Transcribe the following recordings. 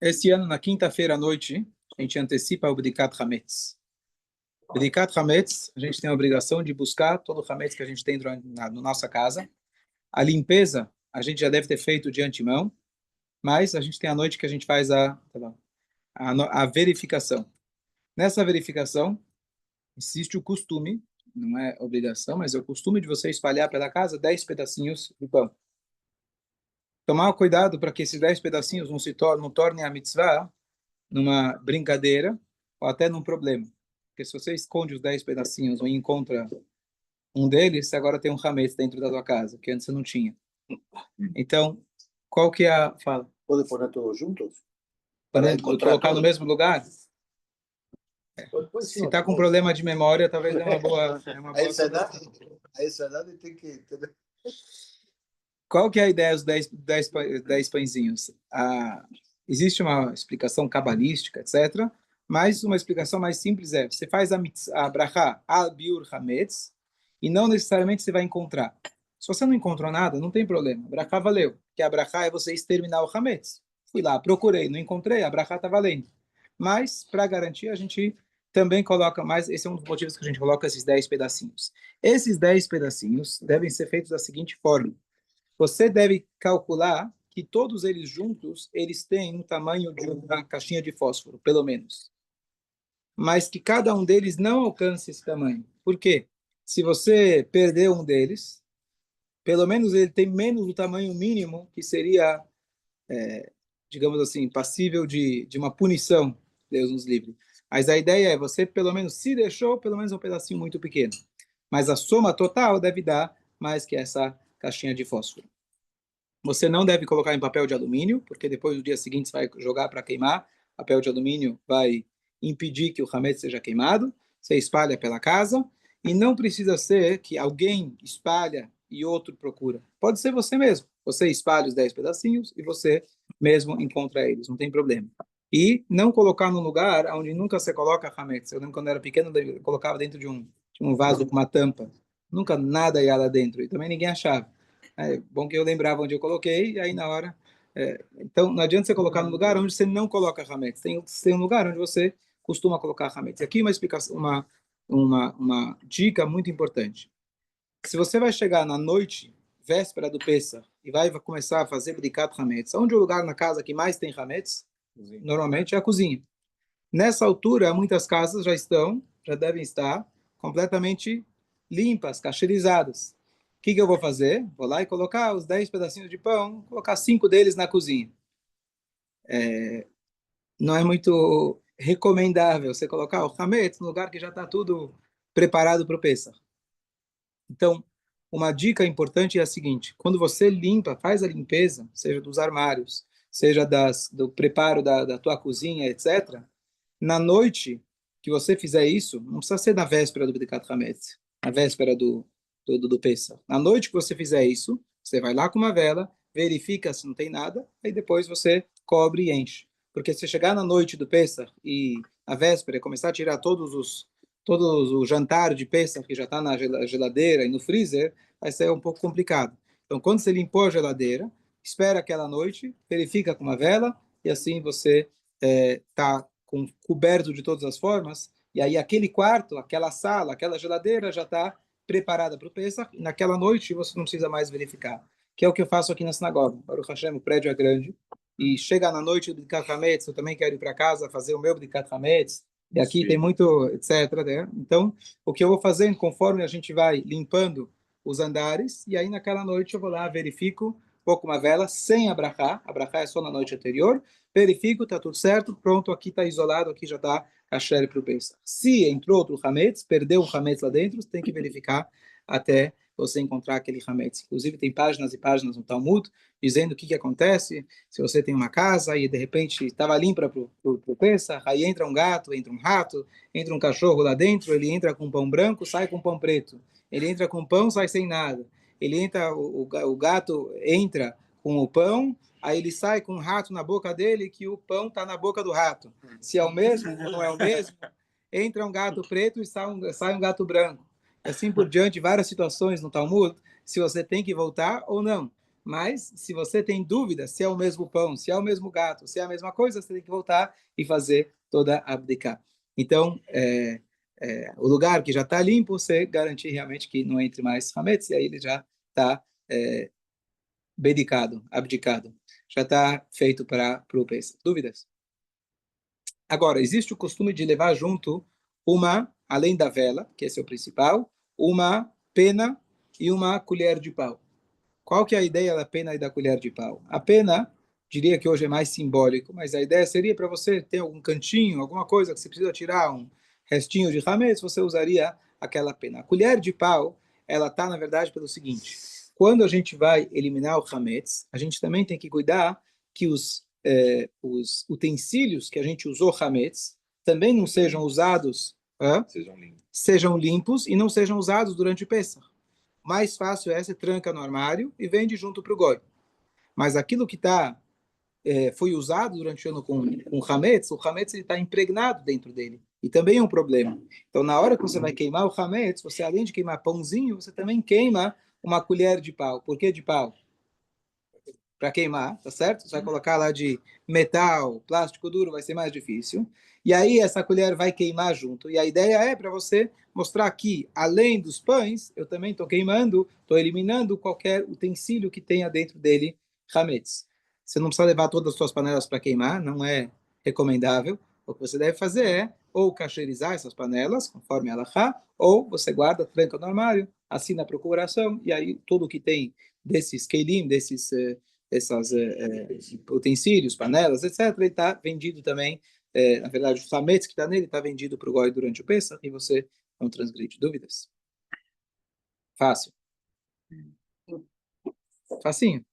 Esse ano, na quinta-feira à noite, a gente antecipa o Bdikat Hametz. Bdikat Hametz, a gente tem a obrigação de buscar todo o Hametz que a gente tem na nossa casa. A limpeza, a gente já deve ter feito de antemão, mas a gente tem a noite que a gente faz a verificação. Nessa verificação, existe o costume, não é obrigação, mas é o costume de você espalhar pela casa 10 pedacinhos de pão. Tomar cuidado para que esses 10 pedacinhos não tornem a mitzvah numa brincadeira ou até num problema. Porque se você esconde os 10 pedacinhos ou encontra um deles, você agora tem um hametz dentro da sua casa, que antes você não tinha. Então, qual que é a fala? Pode pôr todos juntos? Para colocar no mesmo lugar? Se está com problema de memória, talvez é uma boa... A essa idade tem que... Qual que é a ideia dos 10 pãezinhos? Existe uma explicação cabalística, etc., mas uma explicação mais simples é, você faz a brachá al-biur hametz, e não necessariamente você vai encontrar. Se você não encontrou nada, não tem problema. A brachá valeu. Porque a brachá é você exterminar o hametz. Fui lá, procurei, não encontrei, a brachá está valendo. Mas, para garantir, a gente também coloca mais, esse é um dos motivos que a gente coloca esses 10 pedacinhos. Esses 10 pedacinhos devem ser feitos da seguinte forma. Você deve calcular que todos eles juntos, eles têm um tamanho de uma caixinha de fósforo, pelo menos. Mas que cada um deles não alcance esse tamanho. Por quê? Se você perder um deles, pelo menos ele tem menos o tamanho mínimo, que seria, digamos assim, passível de uma punição, Deus nos livre. Mas a ideia é, você pelo menos, se deixou, pelo menos um pedacinho muito pequeno. Mas a soma total deve dar mais que essa caixinha de fósforo. Você não deve colocar em papel de alumínio, porque depois do dia seguinte você vai jogar para queimar. Papel de alumínio vai impedir que o hametz seja queimado. Você espalha pela casa e não precisa ser que alguém espalha e outro procura. Pode ser você mesmo. Você espalha os 10 pedacinhos e você mesmo encontra eles, não tem problema. E não colocar num lugar onde nunca você coloca hametz. Eu lembro quando eu era pequeno, eu colocava dentro de um vaso com uma tampa. Nunca nada ia lá dentro e também ninguém achava. É bom que eu lembrava onde eu coloquei, e aí na hora... então, não adianta você colocar no lugar onde você não coloca hametz. Tem um lugar onde você costuma colocar hametz. Aqui uma explicação, uma dica muito importante. Se você vai chegar na noite, véspera do Pessah, e vai começar a fazer Bdikat Hametz, onde é o lugar na casa que mais tem hametz? Normalmente é a cozinha. Nessa altura, muitas casas já devem estar completamente limpas, cacherizadas. O que eu vou fazer? Vou lá e colocar os 10 pedacinhos de pão, colocar 5 deles na cozinha. Não é muito recomendável você colocar o hametz no lugar que já está tudo preparado para o Pessah. Então, uma dica importante é a seguinte: quando você limpa, faz a limpeza, seja dos armários, seja do preparo da tua cozinha, etc., na noite que você fizer isso, não precisa ser na véspera do Bdikat Hametz, na véspera do Pessah. Na noite que você fizer isso, você vai lá com uma vela, verifica se não tem nada, aí depois você cobre e enche. Porque se chegar na noite do Pessah e na véspera começar a tirar todos o jantar de Pessah que já está na geladeira e no freezer, vai ser um pouco complicado. Então, quando você limpou a geladeira, espera aquela noite, verifica com uma vela e assim você está coberto de todas as formas, e aí aquele quarto, aquela sala, aquela geladeira já está preparada para o Pesach, e naquela noite você não precisa mais verificar, que é o que eu faço aqui na sinagoga. Baruch Hashem, o prédio é grande, e chega na noite do Bdikat Hametz, eu também quero ir para casa fazer o meu Bdikat Hametz, e aqui tem muito, etc. Né? Então, o que eu vou fazendo, conforme a gente vai limpando os andares, e aí naquela noite eu vou lá, verifico, vou com uma vela, sem a brachá é só na noite anterior, verifico, está tudo certo, pronto, aqui está isolado, aqui já está kasher para o Pesach. Se entrou outro hametz, perdeu um hametz lá dentro, você tem que verificar até você encontrar aquele hametz. Inclusive tem páginas e páginas no Talmud dizendo o que acontece se você tem uma casa e de repente estava limpa para o Pesach, aí entra um gato, entra um rato, entra um cachorro lá dentro, ele entra com pão branco, sai com pão preto. Ele entra com pão, sai sem nada. Ele entra, o gato entra com o pão, aí ele sai com um rato na boca dele, que o pão está na boca do rato. Se é o mesmo ou não é o mesmo, entra um gato preto e sai um gato branco. Assim por diante, várias situações no Talmud, se você tem que voltar ou não. Mas, se você tem dúvida se é o mesmo pão, se é o mesmo gato, se é a mesma coisa, você tem que voltar e fazer toda a abdicar. Então, o lugar que já está limpo, você garantir realmente que não entre mais hametz, e aí ele já está bedicado, abdicado. Já está feito para o Pesach. Dúvidas? Agora, existe o costume de levar junto além da vela, que esse é o principal, uma pena e uma colher de pau. Qual que é a ideia da pena e da colher de pau? A pena, diria que hoje é mais simbólico, mas a ideia seria para você ter algum cantinho, alguma coisa que você precisa tirar um restinho de hametz, você usaria aquela pena. A colher de pau, ela está, na verdade, pelo seguinte: quando a gente vai eliminar o hametz, a gente também tem que cuidar que os utensílios que a gente usou hametz também não sejam usados, sejam limpos e não sejam usados durante o Pesach. Mais fácil é você tranca no armário e vende junto para o goi. Mas aquilo que foi usado durante o ano com hametz, o hametz está impregnado dentro dele. E também é um problema. Então, na hora que você vai queimar o hametz, você, além de queimar pãozinho, você também queima uma colher de pau. Por que de pau? Para queimar, tá certo? Você vai colocar lá de metal, plástico duro, vai ser mais difícil. E aí essa colher vai queimar junto. E a ideia é para você mostrar que, além dos pães, eu também estou queimando, estou eliminando qualquer utensílio que tenha dentro dele hametz. Você não precisa levar todas as suas panelas para queimar, não é recomendável. O que você deve fazer é ou cacherizar essas panelas, conforme a halachá, ou você guarda, tranca no armário, assina a procuração, e aí tudo que tem desses kelim, esses utensílios, panelas, etc., ele está vendido também. Na verdade, o hametz que está nele está vendido para o goi durante o Pesach e você não transgride. Dúvidas? Fácil. Facinho.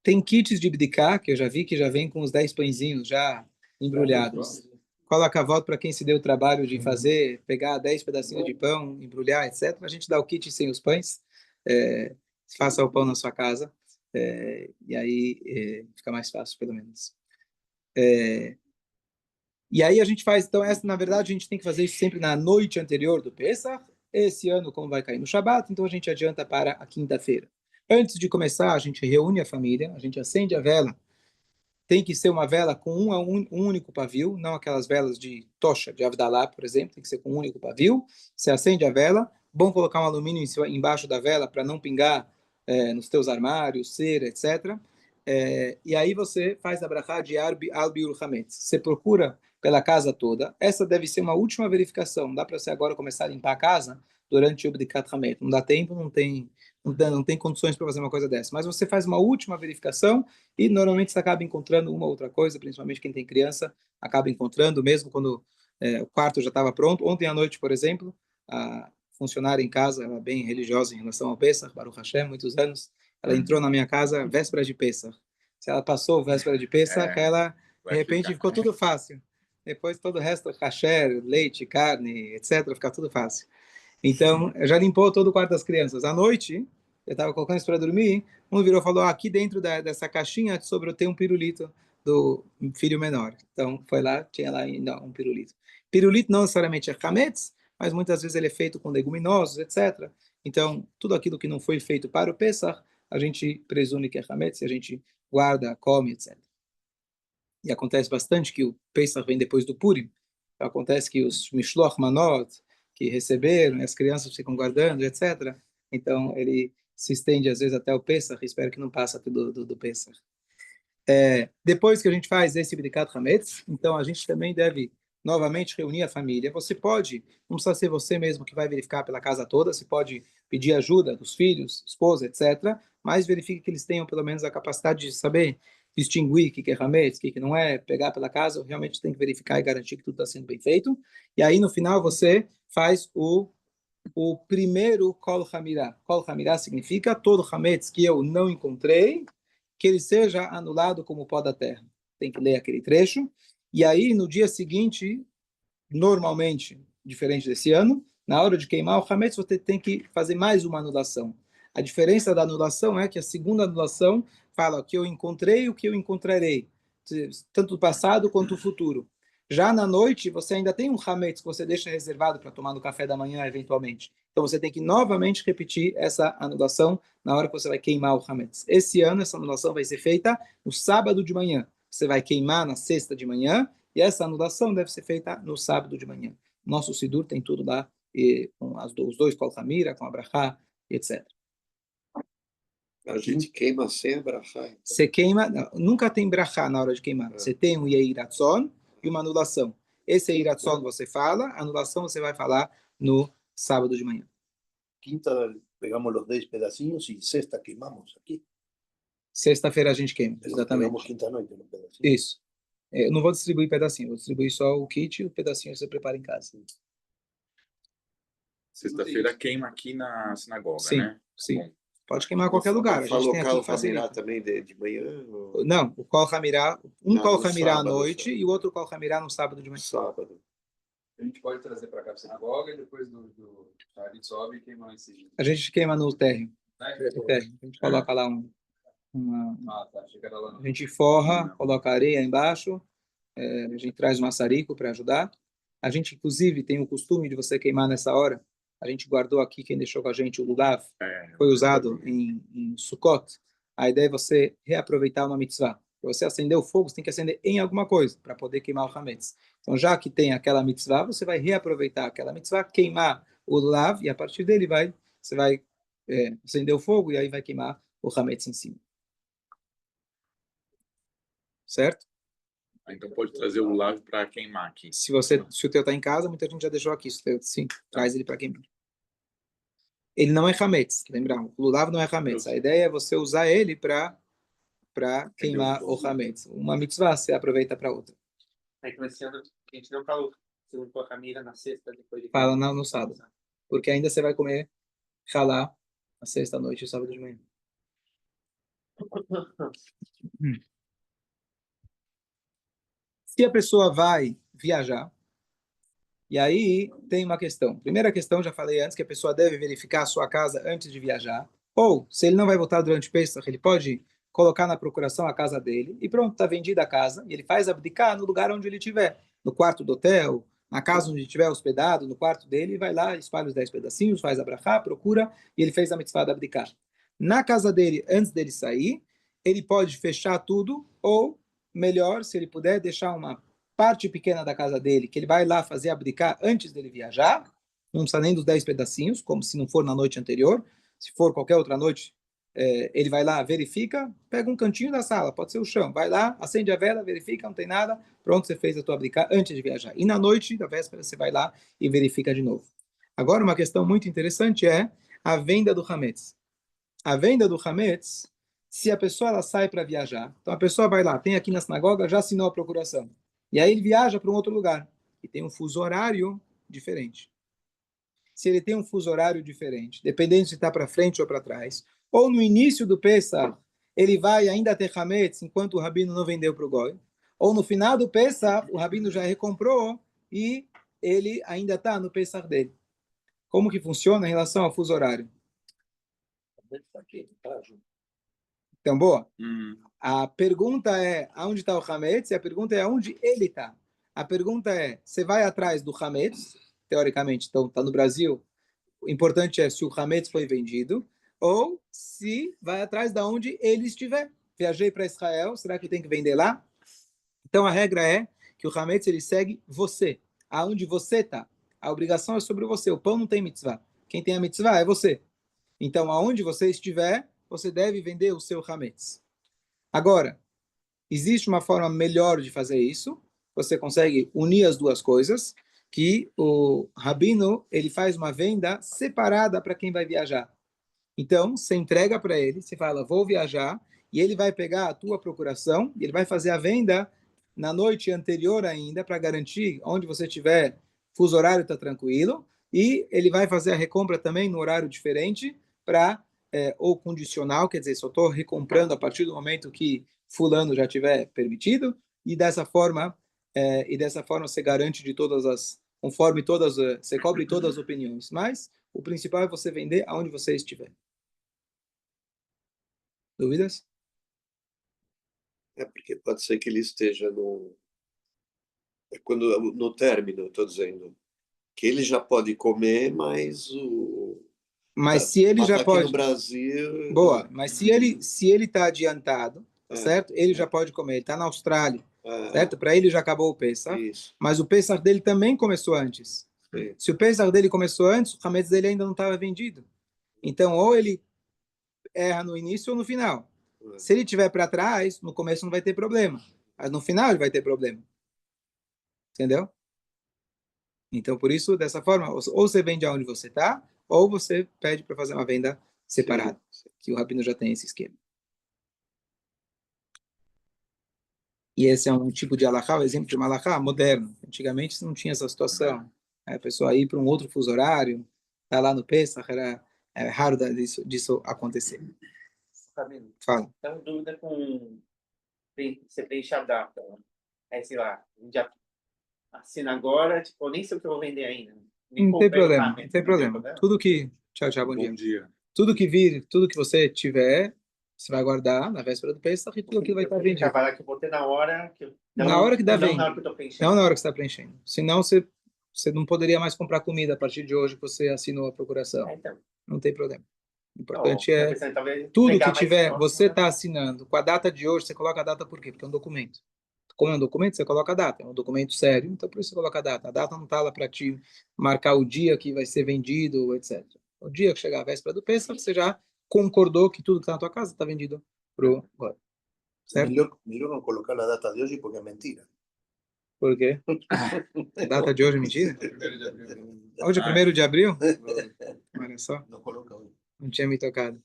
Tem kits de bdiká, que eu já vi que já vem com os 10 pãezinhos já embrulhados. Coloca a volta para quem se deu o trabalho de fazer, pegar 10 pedacinhos de pão, embrulhar, etc. A gente dá o kit sem os pães. Faça o pão na sua casa. E aí fica mais fácil, pelo menos. E aí a gente faz, então, na verdade, a gente tem que fazer isso sempre na noite anterior do Pesach. Esse ano, como vai cair no Shabat, então a gente adianta para a quinta-feira. Antes de começar, a gente reúne a família, a gente acende a vela. Tem que ser uma vela com um único pavio, não aquelas velas de tocha, de Avdalá, por exemplo, tem que ser com um único pavio. Você acende a vela, bom colocar um alumínio embaixo da vela para não pingar nos teus armários, cera, etc. E aí você faz a brachá de Albiur Hametz. Você procura pela casa toda. Essa deve ser uma última verificação. Não dá para você agora começar a limpar a casa durante o Bdikat Hametz. Não dá tempo, não tem condições para fazer uma coisa dessa. Mas você faz uma última verificação e normalmente você acaba encontrando uma outra coisa, principalmente quem tem criança, acaba encontrando, mesmo quando o quarto já estava pronto. Ontem à noite, por exemplo, a funcionária em casa, ela é bem religiosa em relação ao Pesach, Baruch Hashem, muitos anos, ela entrou na minha casa véspera de Pesach. Se ela passou véspera de Pesach, ela, de repente, ficou tudo fácil. Depois todo o resto, kasher, leite, carne, etc., fica tudo fácil. Então, já limpou todo o quarto das crianças. À noite, eu estava colocando isso para dormir, um virou e falou, aqui dentro dessa caixinha sobrou tem um pirulito do filho menor. Então, foi lá, tinha lá ainda um pirulito. Pirulito não necessariamente é hametz, mas muitas vezes ele é feito com leguminosos, etc. Então, tudo aquilo que não foi feito para o Pesach, a gente presume que é hametz, e a gente guarda, come, etc. E acontece bastante que o Pesach vem depois do Purim. Então, acontece que os Mishloach Manot, que receberam, e as crianças ficam guardando, etc. Então, ele se estende às vezes até o Pesach, espero que não passe do Pesach. Depois que a gente faz esse Bdikat Hametz, então a gente também deve novamente reunir a família. Você pode, não precisa ser você mesmo que vai verificar pela casa toda, você pode pedir ajuda dos filhos, esposa, etc., mas verifique que eles tenham pelo menos a capacidade de saber distinguir o que é Hametz, o que não é, pegar pela casa, realmente tem que verificar e garantir que tudo está sendo bem feito. E aí, no final, você faz o primeiro Kol Hamirá. Kol Hamirá significa todo Hametz que eu não encontrei, que ele seja anulado como pó da terra. Tem que ler aquele trecho. E aí, no dia seguinte, normalmente, diferente desse ano, na hora de queimar o hametz, você tem que fazer mais uma anulação. A diferença da anulação é que a segunda anulação fala o que eu encontrei e o que eu encontrarei, tanto o passado quanto o futuro. Já na noite, você ainda tem um hametz que você deixa reservado para tomar no café da manhã, eventualmente. Então você tem que novamente repetir essa anulação na hora que você vai queimar o Hametz. Esse ano essa anulação vai ser feita no sábado de manhã. Você vai queimar na sexta de manhã e essa anulação deve ser feita no sábado de manhã. Nosso Sidur tem tudo lá, com os dois Kol Hamira, com a Brachá, etc. A gente queima sem a brachá. Você queima, nunca tem brachá na hora de queimar. Você tem um Yeiratzon e uma anulação. Esse Yeiratzon você fala, a anulação você vai falar no sábado de manhã. Quinta, pegamos los 10 pedacinhos y sexta queimamos aqui. Sexta-feira a gente queima, exatamente. Pegamos quinta-noite los pedacinhos. Isso. Eu não vou distribuir pedacinho, vou distribuir só o kit e o pedacinho você prepara em casa. Sexta-feira queima aqui na sinagoga, Sim, né? sim. Bom. Pode queimar em qualquer lugar. A gente tem aqui que facilita. Também de manhã? Ou... Não, o Kol Hamirá, Kol Hamirá à noite e o outro Kol Hamirá no sábado de manhã. Sábado. A gente pode trazer para cá para a sinagoga e depois do Shalit sobe e queima lá em cima. A gente queima no térreo. No térreo. A gente coloca lá Tá. Chega lá a gente forra, coloca areia embaixo, a gente traz um maçarico para ajudar. A gente, inclusive, tem o costume de você queimar nessa hora. A gente guardou aqui, quem deixou com a gente, o lulav, foi usado em Sukkot. A ideia é você reaproveitar uma mitzvah. Para você acender o fogo, você tem que acender em alguma coisa, para poder queimar o hametz. Então, já que tem aquela mitzvah, você vai reaproveitar aquela mitzvah, queimar o lulav, e a partir dele você vai acender o fogo, e aí vai queimar o hametz em cima. Certo? Então pode trazer o lave para queimar aqui. Se o teu está em casa, muita gente já deixou aqui. Se o teu, sim, traz ele para queimar. Ele não é hametz, lembra? O lulav não é hametz. A ideia é você usar ele para queimar o hametz. Uma mitzvah você aproveita para outra. É que esse ano a gente não falou. Se não for a Camila na sexta, depois de... Fala no sábado. Porque ainda você vai comer halá na sexta-noite e sábado de manhã. Se a pessoa vai viajar, e aí tem uma questão. Primeira questão, já falei antes, que a pessoa deve verificar a sua casa antes de viajar. Ou, se ele não vai voltar durante o Pesach, ele pode colocar na procuração a casa dele, e pronto, está vendida a casa, e ele faz abdicar no lugar onde ele estiver, no quarto do hotel, na casa onde estiver hospedado, no quarto dele, e vai lá, espalha os 10 pedacinhos, faz a brachá, procura, e ele fez a mitzvah de abdicar. Na casa dele, antes dele sair, ele pode fechar tudo, ou, melhor, se ele puder, deixar uma parte pequena da casa dele, que ele vai lá fazer abdicar antes dele viajar, não precisa nem dos 10 pedacinhos, como se não for na noite anterior, se for qualquer outra noite, ele vai lá, verifica, pega um cantinho da sala, pode ser o chão, vai lá, acende a vela, verifica, não tem nada, pronto, você fez a tua abdicar antes de viajar. E na noite da véspera você vai lá e verifica de novo. Agora, uma questão muito interessante é a venda do hametz. A venda do hametz, se a pessoa ela sai para viajar, então a pessoa vai lá, tem aqui na sinagoga, já assinou a procuração. E aí ele viaja para um outro lugar. E tem um fuso horário diferente. Se ele tem um fuso horário diferente, dependendo se está para frente ou para trás, ou no início do Pesach, ele vai ainda ter Hametz enquanto o rabino não vendeu para o Goi, ou no final do Pesach, o rabino já recomprou e ele ainda está no Pesach dele. Como que funciona em relação ao fuso horário? Então, boa. A pergunta é, aonde está o Hametz? E a pergunta é, aonde ele está? A pergunta é, você vai atrás do Hametz, teoricamente, então está no Brasil, o importante é se o Hametz foi vendido, ou se vai atrás de onde ele estiver. Viajei para Israel, será que eu tenho que vender lá? Então a regra é que o Hametz ele segue você, aonde você está. A obrigação é sobre você, o pão não tem mitzvah. Quem tem a mitzvah é você. Então aonde você estiver, você deve vender o seu Hametz. Agora, existe uma forma melhor de fazer isso. Você consegue unir as duas coisas, que o rabino ele faz uma venda separada para quem vai viajar. Então, você entrega para ele, você fala, vou viajar, e ele vai pegar a tua procuração, e ele vai fazer a venda na noite anterior ainda, para garantir onde você estiver, fuso horário está tranquilo, e ele vai fazer a recompra também no horário diferente, para ou condicional, quer dizer, só estou recomprando a partir do momento que fulano já tiver permitido, e dessa forma você garante de todas as, conforme todas, você cobre todas as opiniões. Mas o principal é você vender aonde você estiver. Dúvidas? É porque pode ser que ele esteja no... É quando, no término, estou dizendo, Que ele já pode comer, mas o... Mas se ele já aqui pode... no Brasil... Boa, mas se ele está adiantado, É, certo? Ele já pode comer, ele está na Austrália, é, certo? Para ele já acabou o Pesach, isso. mas o Pesach dele também começou antes. Sim. Se o Pesach dele começou antes, o Hametz dele ainda não estava vendido. Então, ou ele erra no início ou no final. Se ele tiver para trás, no começo não vai ter problema, mas no final ele vai ter problema. Entendeu? Então, por isso, dessa forma, ou você vende aonde você está, ou você pede para fazer uma venda separada, que o Rabino já tem esse esquema. E esse é um tipo de halakha, um exemplo de uma halakha moderno. Antigamente não tinha essa situação. A pessoa ir para um outro fuso horário, tá lá no Pesach, era raro disso acontecer. Sabendo. Fala. Então, dúvida com você preenche a data. Né? Aí, sei lá, a gente já assina agora, tipo, eu nem sei o que eu vou vender ainda. Nem Não tem comprei o problema, carro, não tem problema. Tudo que... Tchau, tchau, bom dia. Bom dia. Tudo que vir, tudo que você tiver, você vai guardar na véspera do Pesach e tudo aquilo vai estar vendido. Trabalhar que eu botei na hora que Na hora que dá não venda. na hora que eu tô preenchendo. Não na hora que você está preenchendo. Senão você não poderia mais comprar comida a partir de hoje que você assinou a procuração. Então. Não tem problema. O Então, importante é pensando, talvez, tudo pegar que mais tiver, próximo, você né? está assinando com a data de hoje, você coloca a data por quê? Porque é um documento. Como é um documento, você coloca a data. É um documento sério, então por isso você coloca a data. A data não está lá para te marcar o dia que vai ser vendido, etc. O dia que chegar a véspera do Pesach, você já concordou que tudo que está na tua casa está vendido pro agora. Certo? Mejor no colocar la data de hoy porque es mentira. Por quê? A data de hoje é mentira? Primeiro de abril. Hoje é 1º de abril? Olha só, No coloca hoy. não tinha me tocado.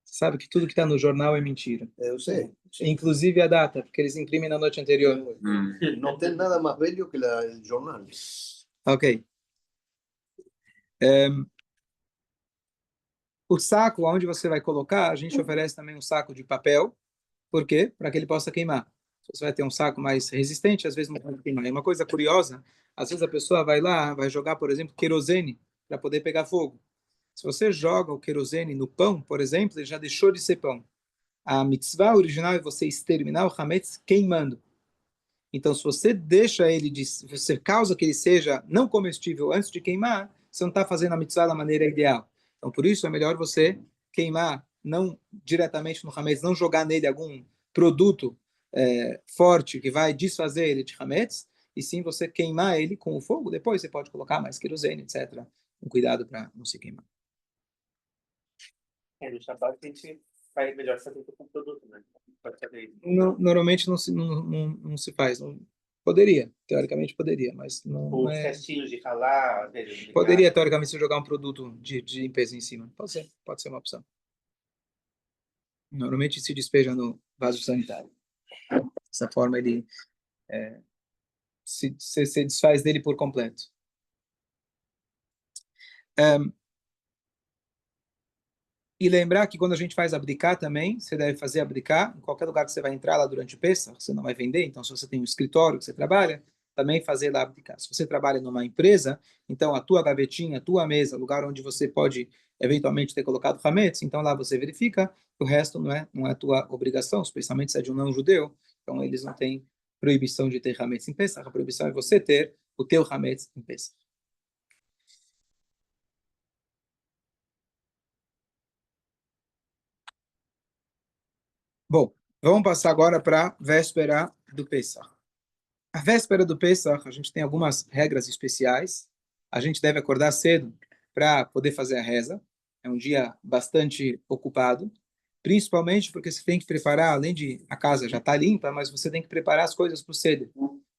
Você sabe que tudo que está no jornal é mentira. Eu sei. Inclusive a data, porque eles imprimem na noite anterior. No tem nada más bello que el jornal. Ok. O saco, onde você vai colocar, a gente oferece também um saco de papel. Por quê? Para que ele possa queimar. Você vai ter um saco mais resistente, às vezes não pode queimar. E uma coisa curiosa, às vezes a pessoa vai lá, vai jogar, por exemplo, querosene para poder pegar fogo. Se você joga o querosene no pão, por exemplo, ele já deixou de ser pão. A mitzvah original é você exterminar o hametz queimando. Então, se você deixa ele, se você causa que ele seja não comestível antes de queimar, você não está fazendo a mitzvah da maneira ideal. Então, por isso é melhor você queimar, não diretamente no hametz, não jogar nele algum produto forte que vai desfazer ele de hametz, e sim você queimar ele com o fogo. Depois você pode colocar mais querosene, etc. Com cuidado para não se queimar. No Shabbat a gente faz melhor fazer com o produto, né? Pode fazer isso. Normalmente não se faz. Poderia, teoricamente poderia, mas não Os é... restinhos de ralar, às vezes, Poderia, teoricamente, se jogar um produto de limpeza em cima. Pode ser uma opção. Normalmente se despeja no vaso sanitário. Dessa forma ele se desfaz dele por completo. E lembrar que quando a gente faz abdicar também, você deve fazer abdicar em qualquer lugar que você vai entrar lá durante o Pesach, você não vai vender, então se você tem um escritório que você trabalha, também fazer lá abdicar. Se você trabalha numa empresa, então a tua gavetinha, a tua mesa, lugar onde você pode eventualmente ter colocado hametz, então lá você verifica, o resto não é tua obrigação, especialmente se é de um não-judeu, então eles não têm proibição de ter hametz em Pesach, a proibição é você ter o teu hametz em Pesach. Bom, vamos passar agora para a véspera do Pesach. A véspera do Pesach, a gente tem algumas regras especiais. A gente deve acordar cedo para poder fazer a reza. É um dia bastante ocupado, principalmente porque você tem que preparar, além de a casa já estar limpa, mas você tem que preparar as coisas para o Seder.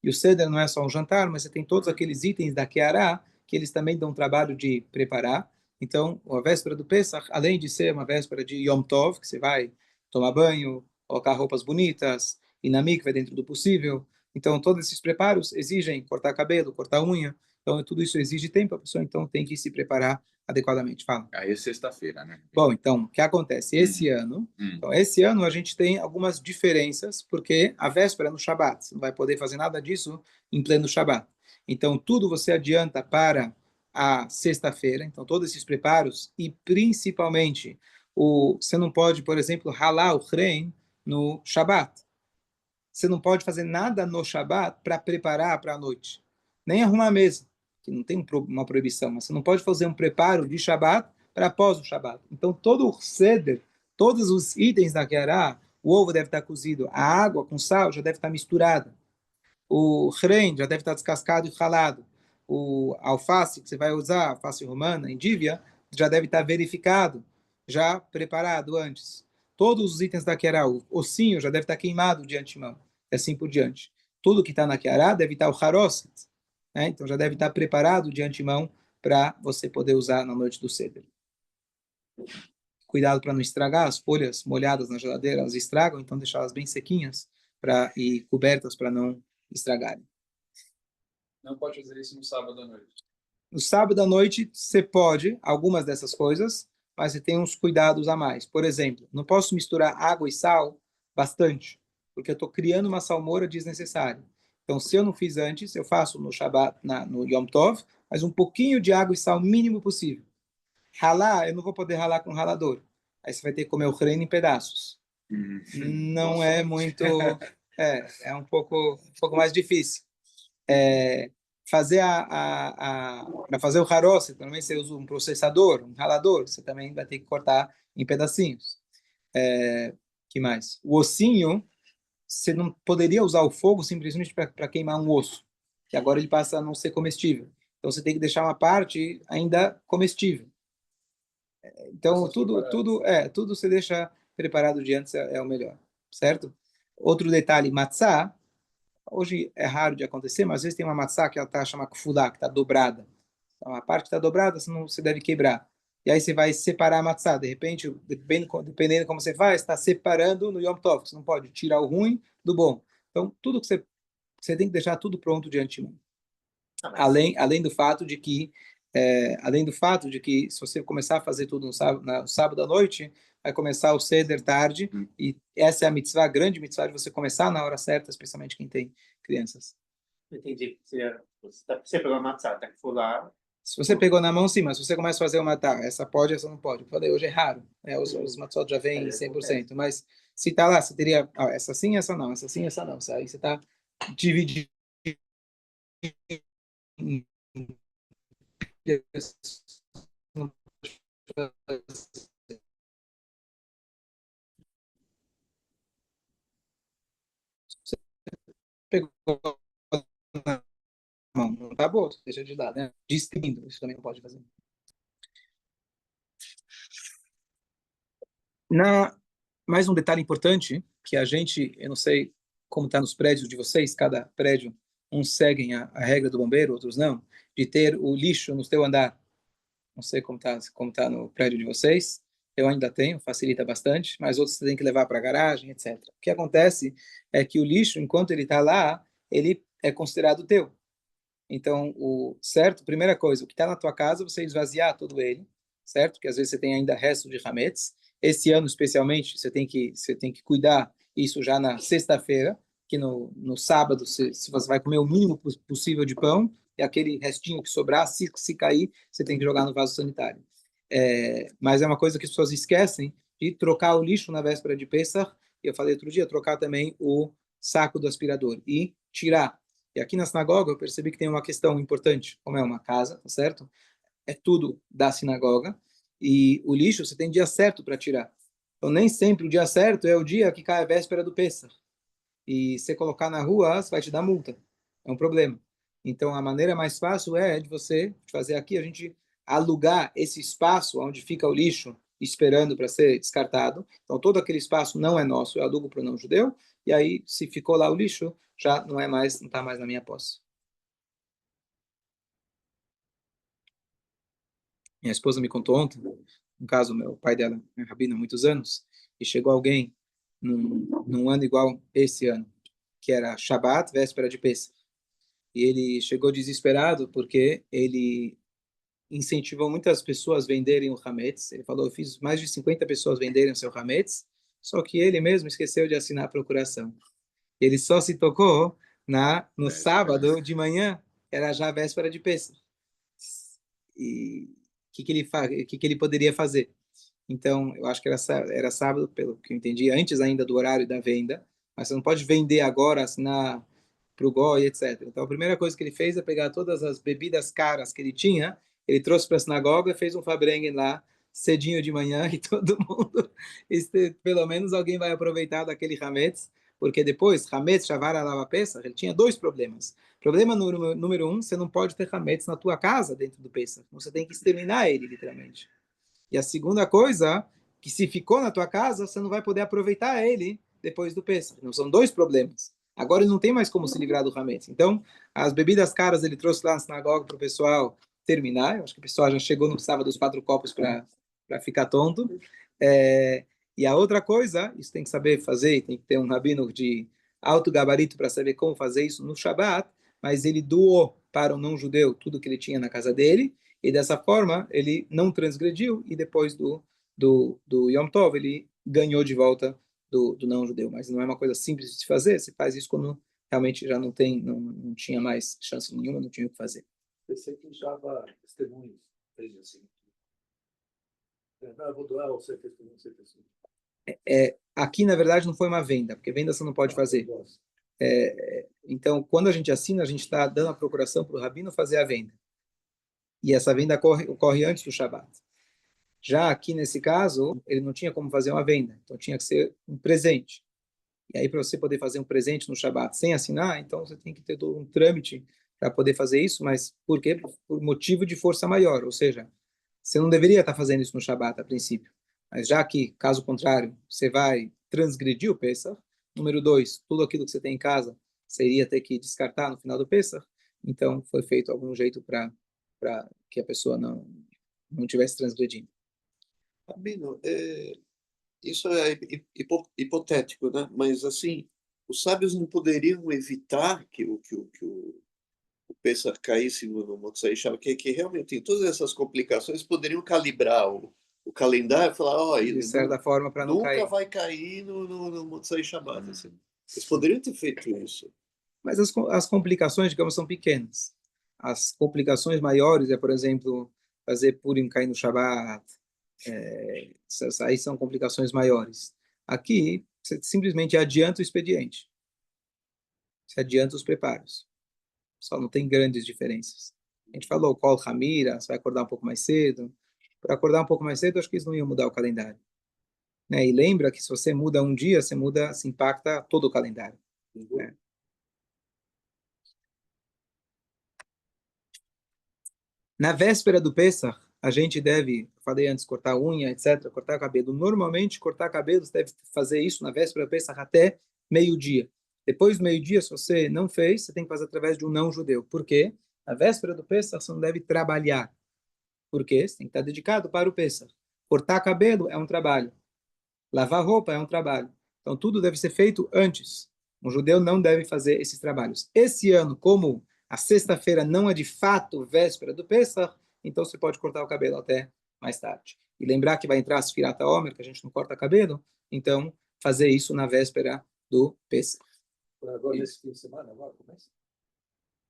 E o Seder não é só um jantar, mas você tem todos aqueles itens da Keará, que eles também dão trabalho de preparar. Então, a véspera do Pesach, além de ser uma véspera de Yom Tov, que você vai tomar banho, colocar roupas bonitas, ir na mikveh dentro do possível. Então, todos esses preparos exigem cortar cabelo, cortar unha. Então, tudo isso exige tempo, a pessoa então tem que se preparar adequadamente. Fala. Aí é sexta-feira, né? Bom, então, o que acontece? Esse ano a gente tem algumas diferenças, porque a véspera é no Shabat. Você não vai poder fazer nada disso em pleno Shabat. Então, tudo você adianta para a sexta-feira. Então, todos esses preparos e, principalmente, você não pode, por exemplo, ralar o rein no Shabat. Você não pode fazer nada no Shabat para preparar para a noite. Nem arrumar a mesa. que não tem uma proibição, mas você não pode fazer um preparo de Shabat para após o Shabat. Então, todo o ceder, todos os itens da Keará, o ovo deve estar cozido, a água com sal já deve estar misturada, o hren já deve estar descascado e ralado, o alface que você vai usar, alface romana, endívia, já deve estar verificado, já preparado antes. Todos os itens da Keará, o ossinho já deve estar queimado de antemão, e assim por diante. Tudo que está na Keará deve estar o haroset, né? Então já deve estar preparado de antemão para você poder usar na noite do ceder. Cuidado para não estragar, as folhas molhadas na geladeira, elas estragam, então deixá-las bem sequinhas e cobertas para não estragarem. Não pode fazer isso no sábado à noite. No sábado à noite, você pode, algumas dessas coisas, mas você tem uns cuidados a mais. Por exemplo, não posso misturar água e sal bastante, porque eu estou criando uma salmoura desnecessária. Então, se eu não fiz antes, eu faço no Shabbat, no Yom Tov, mas um pouquinho de água e sal, mínimo possível. Ralar, eu não vou poder ralar com ralador. Aí você vai ter que comer o reino em pedaços. Não é muito... É um pouco mais difícil. Para fazer o haroset, também você usa um processador, um ralador, você também vai ter que cortar em pedacinhos. Que mais? O ossinho, você não poderia usar o fogo simplesmente para queimar um osso, que agora ele passa a não ser comestível. Então você tem que deixar uma parte ainda comestível. Então tudo você deixa preparado de antes é o melhor, certo? Outro detalhe, matzá, hoje é raro de acontecer, mas às vezes tem uma matzá que ela está chamada kufulá, que está dobrada. Então, a parte que está dobrada, você deve quebrar. E aí você vai separar a matzá. De repente, dependendo de como você faz, está separando no Yom Tov. Você não pode tirar o ruim do bom. Então, tudo que você tem que deixar tudo pronto de antemão. Além do fato de que se você começar a fazer tudo no sábado à noite, vai começar o Seder tarde, e essa é a mitzvah, a grande mitzvah de você começar na hora certa, especialmente quem tem crianças. Entendi. Você pegou a matzá, tá que for lá. Se você pegou na mão, sim, mas se você começa a fazer uma, essa pode, essa não pode. Eu falei, hoje é raro, os matzot já vêm 100%, mas se tá lá, você teria essa sim, essa não, essa sim, essa não. Aí você está dividindo. Pegou na mão, não tá bom, deixa de dar, né? Distribuindo, isso também não pode fazer. Mais um detalhe importante, que a gente, eu não sei como está nos prédios de vocês, cada prédio, uns seguem a regra do bombeiro, outros não, de ter o lixo no seu andar. Não sei como tá no prédio de vocês, eu ainda tenho, facilita bastante, mas outros você tem que levar para a garagem, etc. O que acontece é que o lixo, enquanto ele está lá, ele é considerado teu. Então, certo, primeira coisa, o que está na tua casa, você esvaziar todo ele, certo? Porque às vezes você tem ainda resto de hametz. Esse ano, especialmente, você tem que cuidar isso já na sexta-feira, que no sábado, se você vai comer o mínimo possível de pão, e aquele restinho que sobrar, se cair, você tem que jogar no vaso sanitário. Mas é uma coisa que as pessoas esquecem de trocar o lixo na véspera de Pesach, e eu falei outro dia, trocar também o saco do aspirador e tirar. E aqui na sinagoga eu percebi que tem uma questão importante, como é uma casa, tá certo? É tudo da sinagoga, e o lixo você tem dia certo para tirar. Então nem sempre o dia certo é o dia que cai a véspera do Pesach. E se colocar na rua, você vai te dar multa. É um problema. Então a maneira mais fácil é de você fazer aqui, a gente alugar esse espaço onde fica o lixo esperando para ser descartado. Então todo aquele espaço não é nosso, eu alugo para o não judeu, e aí se ficou lá o lixo, já não está mais na minha posse. Minha esposa me contou ontem, no caso, meu pai dela é rabino há muitos anos, e chegou alguém num ano igual esse ano, que era Shabat, véspera de Pesach. E ele chegou desesperado porque ele incentivou muitas pessoas a venderem o Hametz. Ele falou, eu fiz mais de 50 pessoas venderem o seu Hametz, só que ele mesmo esqueceu de assinar a procuração. Ele só se tocou no sábado de manhã, era já a véspera de Pesach. E o que ele poderia fazer? Então, eu acho que era sábado, pelo que eu entendi, antes ainda do horário da venda, mas você não pode vender agora, assinar o goi, etc. Então, a primeira coisa que ele fez é pegar todas as bebidas caras que ele tinha, ele trouxe para a sinagoga, fez um fabrengen lá, cedinho de manhã, e todo mundo, pelo menos alguém vai aproveitar daquele hametz, porque depois, hametz, shavara, lava pesach, ele tinha dois problemas. Problema número um, você não pode ter hametz na tua casa dentro do pesach, você tem que exterminar ele, literalmente. E a segunda coisa, que se ficou na tua casa, você não vai poder aproveitar ele depois do pesach. Então, são dois problemas. Agora ele não tem mais como se livrar do hametz. Então, as bebidas caras ele trouxe lá na sinagoga para o pessoal terminar. Eu acho que o pessoal já chegou, não precisava dos 4 copos para ficar tonto. E a outra coisa, isso tem que saber fazer, tem que ter um rabino de alto gabarito para saber como fazer isso no Shabat, mas ele doou para o não-judeu tudo que ele tinha na casa dele, e dessa forma ele não transgrediu, e depois do Yom Tov ele ganhou de volta do não-judeu. Mas não é uma coisa simples de se fazer, você faz isso quando realmente já não tinha mais chance nenhuma, não tinha o que fazer. Pensei que usava testemunhos, fez assim. Não, vou doar você testemunho, você testemunho. Aqui, na verdade, não foi uma venda, porque venda você não pode fazer. Então, quando a gente assina, a gente está dando a procuração para o rabino fazer a venda. E essa venda ocorre antes do Shabat. Já aqui, nesse caso, ele não tinha como fazer uma venda, então tinha que ser um presente. E aí, para você poder fazer um presente no Shabat sem assinar, então você tem que ter todo um trâmite para poder fazer isso, mas por quê? Por motivo de força maior, ou seja, você não deveria estar fazendo isso no Shabat, a princípio. Mas já que, caso contrário, você vai transgredir o Pesach, número 2, tudo aquilo que você tem em casa, você iria ter que descartar no final do Pesach, então foi feito algum jeito para que a pessoa não tivesse transgredindo. Rabino, isso é hipotético, né? Mas, assim, os sábios não poderiam evitar que o Pesach caísse no Motzei Shabbat, que realmente tem todas essas complicações, poderiam calibrar o calendário e falar, ó, De certa forma, para não cair. nunca vai cair no Motzei Shabbat. Assim. Eles poderiam ter feito isso. Mas as complicações, digamos, são pequenas. As complicações maiores é, por exemplo, fazer Purim cair no Shabbat. Essas aí são complicações maiores. Aqui, você simplesmente adianta o expediente. Você adianta os preparos. Só não tem grandes diferenças. A gente falou, Kol Hamira, você vai acordar um pouco mais cedo. Para acordar um pouco mais cedo, acho que eles não iam mudar o calendário. Né? E lembra que se você muda um dia, se impacta todo o calendário. Né? Na véspera do Pesach, a gente deve, falei antes, cortar unha, etc., cortar cabelo. Normalmente, cortar cabelo, você deve fazer isso na véspera do Pesach até meio-dia. Depois do meio-dia, se você não fez, você tem que fazer através de um não-judeu. Por quê? Na véspera do Pesach, você não deve trabalhar. Por quê? Você tem que estar dedicado para o Pesach. Cortar cabelo é um trabalho. Lavar roupa é um trabalho. Então, tudo deve ser feito antes. Um judeu não deve fazer esses trabalhos. Esse ano, como a sexta-feira não é de fato véspera do Pesach, então você pode cortar o cabelo até mais tarde. E lembrar que vai entrar a Sfirat HaOmer, que a gente não corta cabelo, então fazer isso na véspera do Pesach. Agora, nesse fim de semana, agora começa?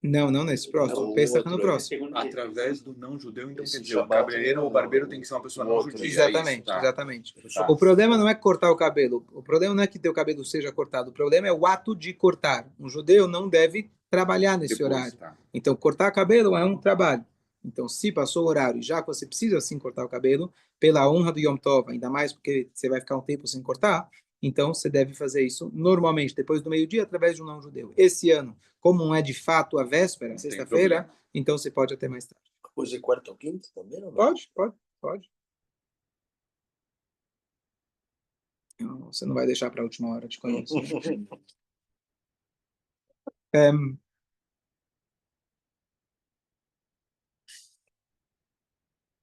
Não nesse próximo. Não, O Pesach outro no próximo. Através do não-judeu, então Esse quer dizer, o Shabbat cabeleireiro ou o barbeiro tem que ser uma pessoa não outro. judia. Exatamente, Tá. exatamente. Tá. O problema não é cortar o cabelo. O problema não é que teu cabelo seja cortado. O problema é o ato de cortar. Um judeu não deve trabalhar nesse Depois, horário. tá. Então, cortar cabelo é um trabalho. Então, se passou o horário, já que você precisa sim cortar o cabelo, pela honra do Yom Tov, ainda mais porque você vai ficar um tempo sem cortar, então você deve fazer isso normalmente, depois do meio-dia, através de um não-judeu. Esse ano, como não é de fato a véspera, sexta-feira, então você pode até mais tarde. Depois de quarta ou quinta também, ou não? Pode. Não, você não vai deixar para a última hora, te conheço.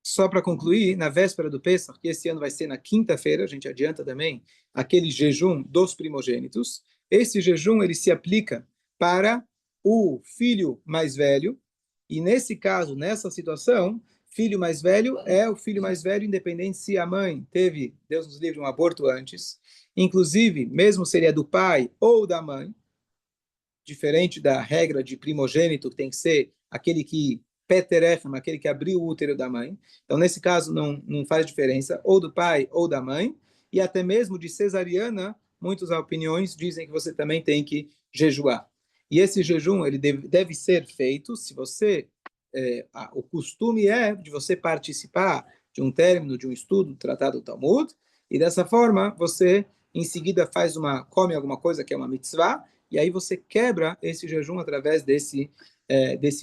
Só para concluir, na véspera do Pesach, que esse ano vai ser na quinta-feira, a gente adianta também, aquele jejum dos primogênitos. Esse jejum ele se aplica para o filho mais velho, e nesse caso, nessa situação, filho mais velho é o filho mais velho, independente se a mãe teve, Deus nos livre, um aborto antes, inclusive, mesmo se ele é do pai ou da mãe, diferente da regra de primogênito, que tem que ser aquele que Peterechem, aquele que abriu o útero da mãe. Então, nesse caso, não faz diferença, ou do pai ou da mãe, e até mesmo de cesariana, muitas opiniões dizem que você também tem que jejuar. E esse jejum ele deve ser feito se você o costume é de você participar de um término de um estudo do Tratado do Talmud, e dessa forma você em seguida come alguma coisa que é uma mitzvah, e aí você quebra esse jejum através desse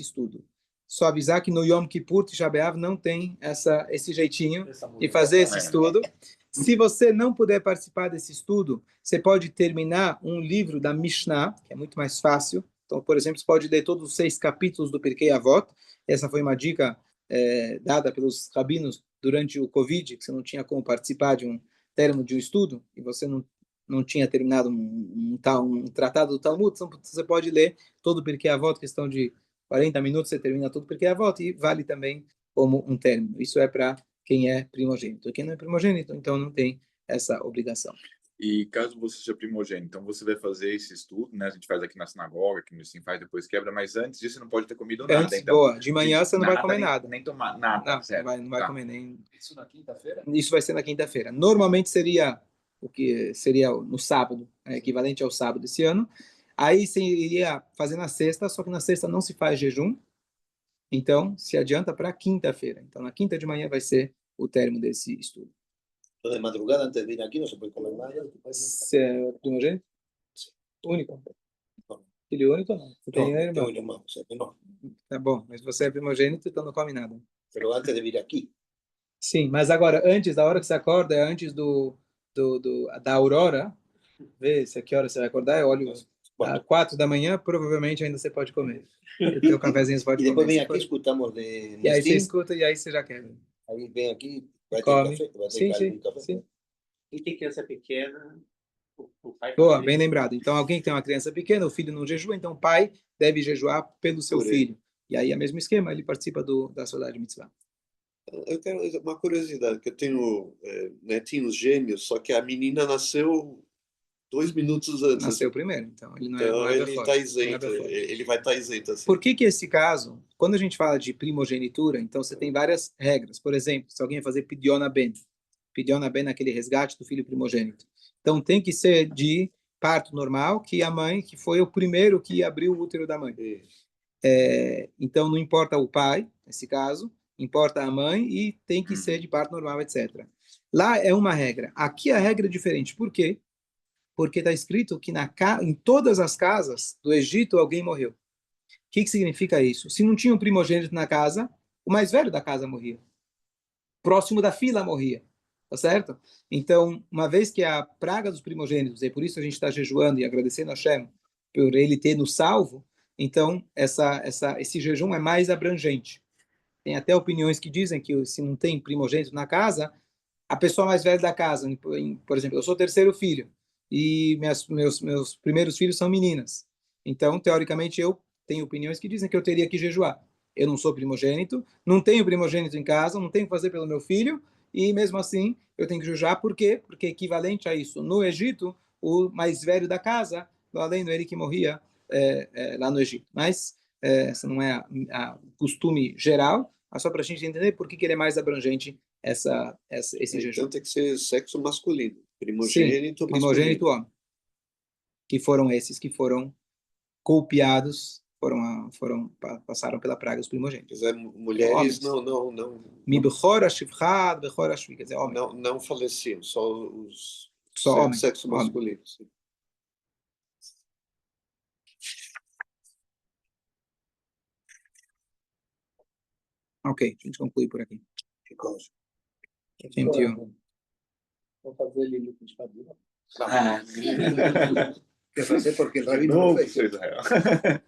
estudo. Só avisar que no Yom Kippur, Tisha B'Av, não tem esse jeitinho de fazer esse estudo. Se você não puder participar desse estudo, você pode terminar um livro da Mishnah, que é muito mais fácil. Então, por exemplo, você pode ler todos os 6 capítulos do Pirkei Avot. Essa foi uma dica dada pelos rabinos durante o Covid, que você não tinha como participar de um término de um estudo, e você não tinha terminado um tratado do Talmud, então você pode ler todo o Pirkei Avot, questão de 40 minutos, você termina tudo Pirkei Avot, e vale também como um término. Isso é para quem é primogênito. Quem não é primogênito, então não tem essa obrigação. E caso você seja primogênito, então você vai fazer esse estudo, né? A gente faz aqui na sinagoga, que assim faz, depois quebra, mas antes disso você não pode ter comido nada. Antes, então, boa. De manhã você não vai comer nem, nada. Nem tomar nada, Não, certo? não vai comer nem... Isso na quinta-feira? Isso vai ser na quinta-feira. Normalmente seria o que seria no sábado, equivalente ao sábado esse ano. Aí você iria fazer na sexta, só que na sexta não se faz jejum. Então, se adianta para quinta-feira. Então, na quinta de manhã vai ser o término desse estudo. Lo de madrugada antes de venir aquí no se puede comer nada. Você é primogênito? Único? Não. Filho único ou não? Você tem irmão? Tengo un hermano, o sea que no. Tá bom, mas você é primogênito, então não come nada. Pero antes de venir aquí. Sim, mas agora, antes, da hora que você acorda, é antes da aurora, vê se a que hora você vai acordar, eu olho às 4 da manhã, provavelmente ainda você pode comer. O teu cafezinho você pode Y después comer. ven aquí, escutamos de E aí você Nestín, escuta e aí você já quer. ahí ven aquí, va a tener Come. café, va a Sim, tener sim, algún café. sim. E tem criança pequena, o pai Boa, faz bem isso. lembrado. Então, alguém que tem uma criança pequena, o filho não jejua, então o pai deve jejuar pelo seu Por ele. filho. E aí é o mesmo esquema, ele participa da saudade mitzvah. Eu quero uma curiosidade, que eu tenho netinhos gêmeos, só que a menina nasceu 2 minutos antes. Nasceu primeiro, então ele não é, Então não é ele Befort, está não é isento, Befort. ele vai estar isento assim. Por que esse caso, quando a gente fala de primogenitura, então você tem várias regras. Por exemplo, se alguém fazer Pidyon Ben é aquele resgate do filho primogênito. Então tem que ser de parto normal, que a mãe, que foi o primeiro que abriu o útero da mãe. Então não importa o pai, nesse caso, importa a mãe e tem que ser de parto normal, etc. Lá é uma regra. Aqui a regra é diferente. Por quê? Porque está escrito que em todas as casas do Egito alguém morreu. O que significa isso? Se não tinha um primogênito na casa, o mais velho da casa morria. Próximo da fila morria. Tá certo? Então, uma vez que a praga dos primogênitos, e por isso a gente está jejuando e agradecendo a Hashem por ele ter nos salvo, então esse jejum é mais abrangente. Tem até opiniões que dizem que se não tem primogênito na casa, a pessoa mais velha da casa, por exemplo, eu sou o terceiro filho, e meus primeiros filhos são meninas. Então, teoricamente, eu tenho opiniões que dizem que eu teria que jejuar. Eu não sou primogênito, não tenho primogênito em casa, não tenho que fazer pelo meu filho, e mesmo assim eu tenho que jejuar. Por quê? Porque equivalente a isso, no Egito, o mais velho da casa, além do ele que morria lá no Egito. Mas essa não é o costume geral, mas só para a gente entender por que ele é mais abrangente esse jejum. Então tem que ser sexo masculino, primogênito, Sim, primogênito masculino. homem. Que foram esses que foram golpeados, passaram pela praga dos primogênitos. Quer dizer, mulheres não Mi bechor ashivchad, bechor ashvi, quer dizer, homem. não faleciam, só os Só homem, sexo homem. masculino. Sim. Ok, a gente conclui por aqui. ¿Qué cosa? 21. Vou fazer Lili de Padura. ¿Qué hacer? Porque el rabino Novo lo fez. Israel.